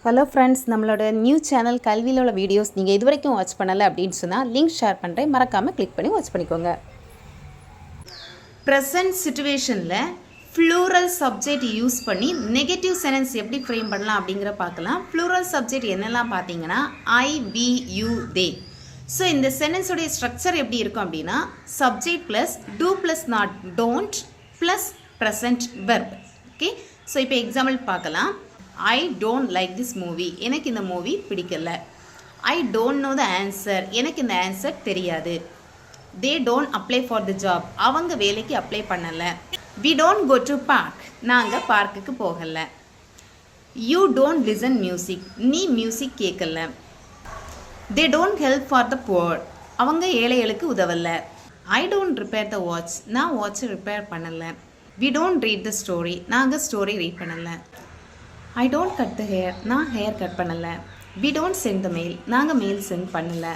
Hello friends, நம்மளோட new channel கல்வியில் உள்ள வீடியோஸ் நீங்கள் இது வரைக்கும் வாட்ச் பண்ணலை அப்படின்னு சொன்னால் லிங்க் ஷேர் பண்ணுறேன், மறக்காமல் கிளிக் பண்ணி வாட்ச் பண்ணிக்கோங்க. ப்ரெசன்ட் சிச்சுவேஷனில் ப்ளூரல் சப்ஜெக்ட் யூஸ் பண்ணி நெகட்டிவ் சென்டென்ஸ் எப்படி ஃப்ரேம் பண்ணலாம் அப்படிங்கிற பார்க்கலாம். ப்ளூரல் சப்ஜெக்ட் என்னெல்லாம் பார்த்தீங்கன்னா I, we, you, they. So இந்த சென்டென்ஸோடைய ஸ்ட்ரக்சர் எப்படி இருக்கும் அப்படின்னா subject plus do plus not don't plus present verb. Okay, so இப்போ எக்ஸாம்பிள் பார்க்கலாம். I don't like this movie. எனக்கு இந்த மூவி பிடிக்கல. I don't know the answer. எனக்கு இந்த ஆன்சர் தெரியாது. They don't apply for the job. அவங்க வேலைக்கு அப்ளை பண்ணல. We don't go to park. நாங்க பார்க்குக்கு போகல. You don't listen music. நீ மியூசிக் கேட்கல. They don't help for the poor. அவங்க ஏழைகளுக்கு உதவல. I don't repair the watch. நான் வாட்ச் ரிப்பேர் பண்ணல. We don't read the story. நாங்க ஸ்டோரி ரீட் பண்ணல. I don't cut the hair. நான் ஹேர் கட் பண்ணலை. We don't send the mail. நாங்கள் mail send பண்ணலை.